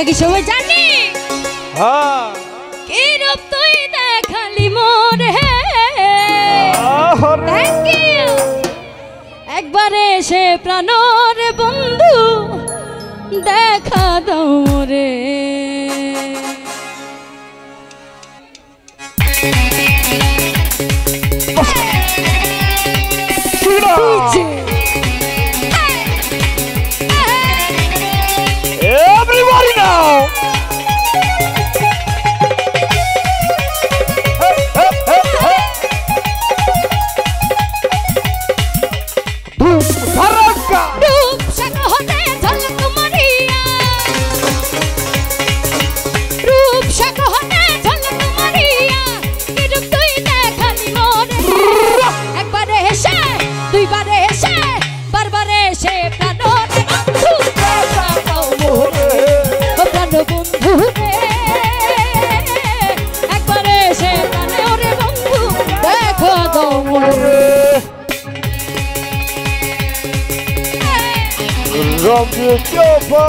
এটা কি সবাই জানি? হ্যাঁ কি রূপ তুই দেখালি মোরে। Thank you. একবারে সে প্রাণর বন্ধু দেখা দাও মোরে। Everybody now. Rompeu chopa.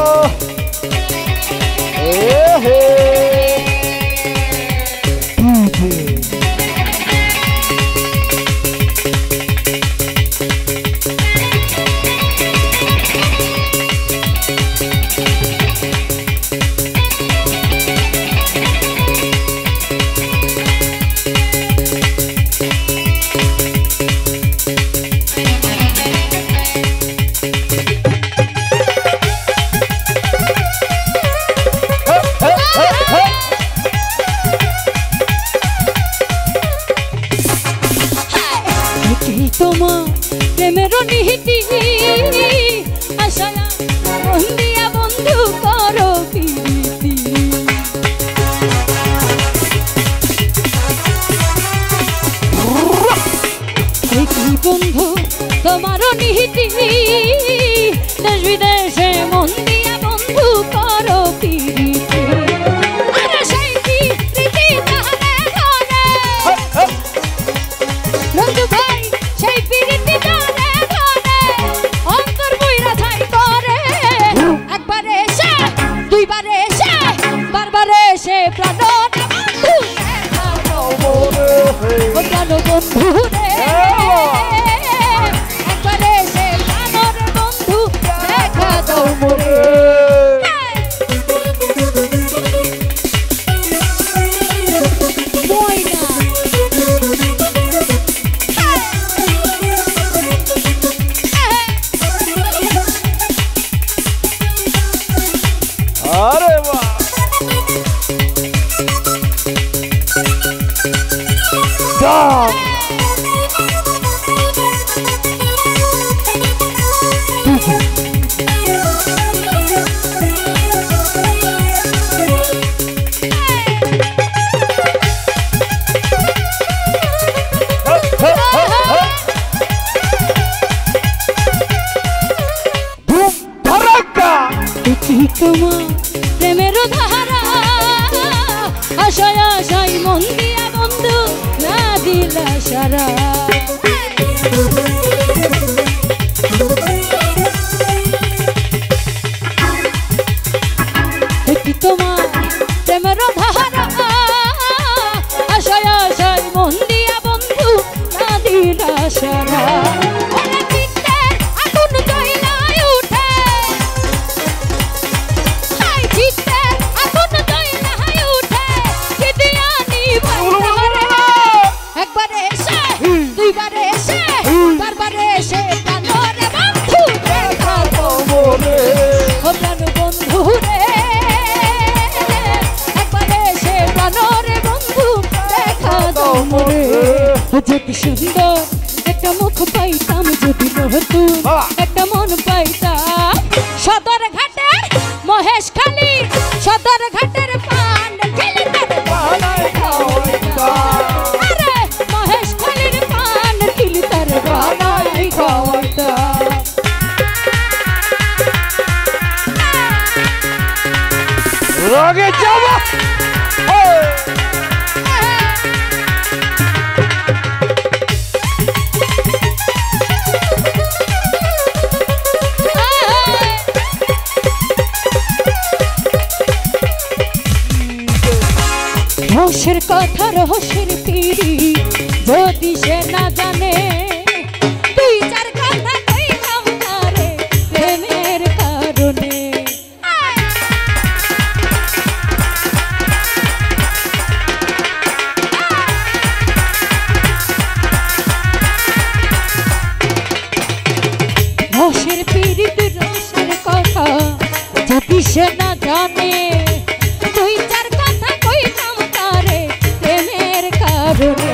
তোমার প্রেমের নিহিতি আশায়া মন দিয়া বন্ধু করো প্রীতি। কি বন্ধু তোমার নিহিতি দেশ বিদেশে মন দিয়া বন্ধু করো প্রীতি। তোমার প্রেমের ধারা আশায় আশায় মন দিয়া বন্ধু না দিলা সারা। তোমার প্রেমের ধারা আশায় আশায় মন দিয়া বন্ধু না দিলা সারা। যদি সুন্দর একটা মুখ পাইতাম, যদি নতুন একটা মন পাইতাম, সদর ঘাটের মহেশ খালি সদর ঘাটের পান আরে মহেশ খালির পান কিলি তার বানাই খাওয়াইতা। রগে যাবা রহস্যের পিড়ি যদি সে না জানে দুই চার কথা কইলাম তারে প্রেমের কারণে রহস্যের পিড়ি রহস্যের কথা যদি সে না জানে দুই চার কথা কইলাম তারে প্রেমের কারণে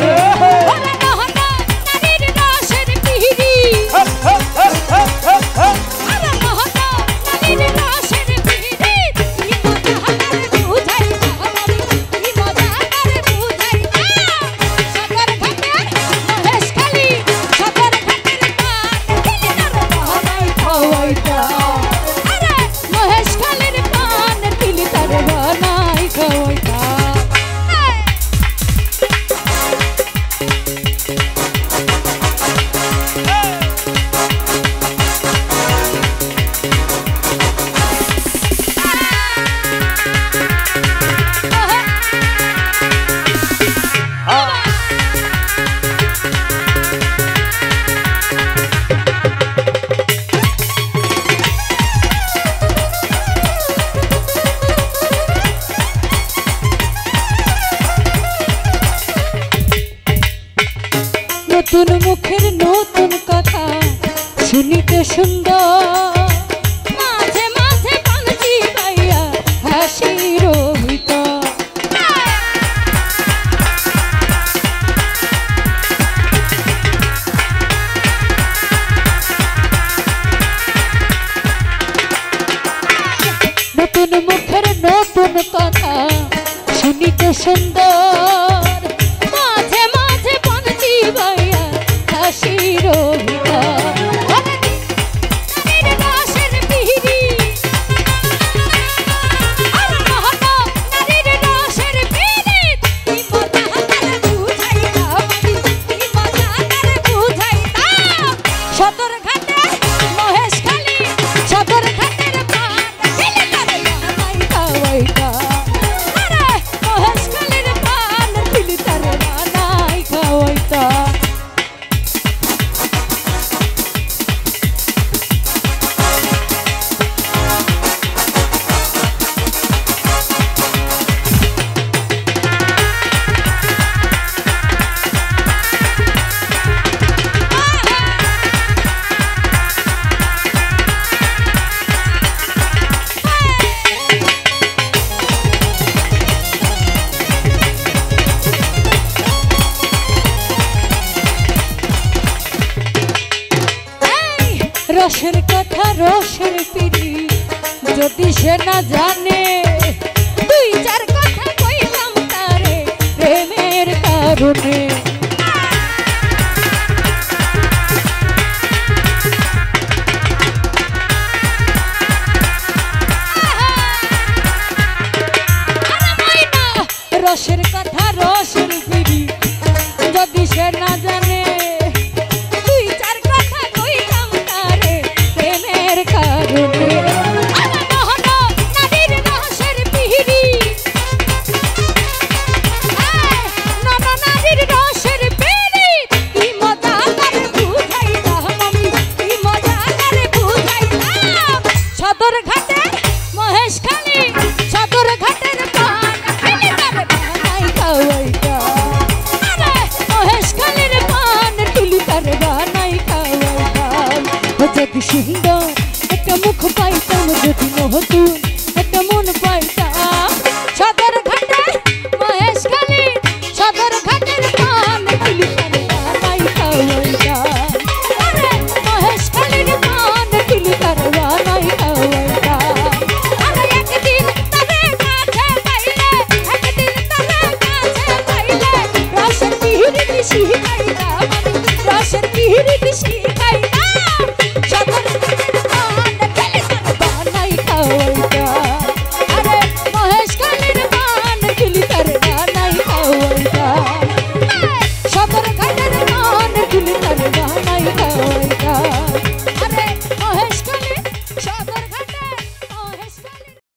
নতুন মুখের নতুন কথা শুনিতে সুন্দর মাঝে মাঝে পানছি পাইয়া হাসির ভিতর নতুন মুখের নতুন কথা শুনিতে সুন্দর মাঝে মাঝে পানছি পাইয়া হাসির ভিতর রসের কথা রসের পিড়ি যদি সে না জানে দুই চার কথা কইলাম তারে প্রেমের কারণে রসের কথা রসের পিড়ি যদি সে না জানে দুই চার কথা কইলাম তারে প্রেমের কারণে সুন্দর একটা মুখ পাইতাম যদি নতুন একটা মন পাইতাম সদর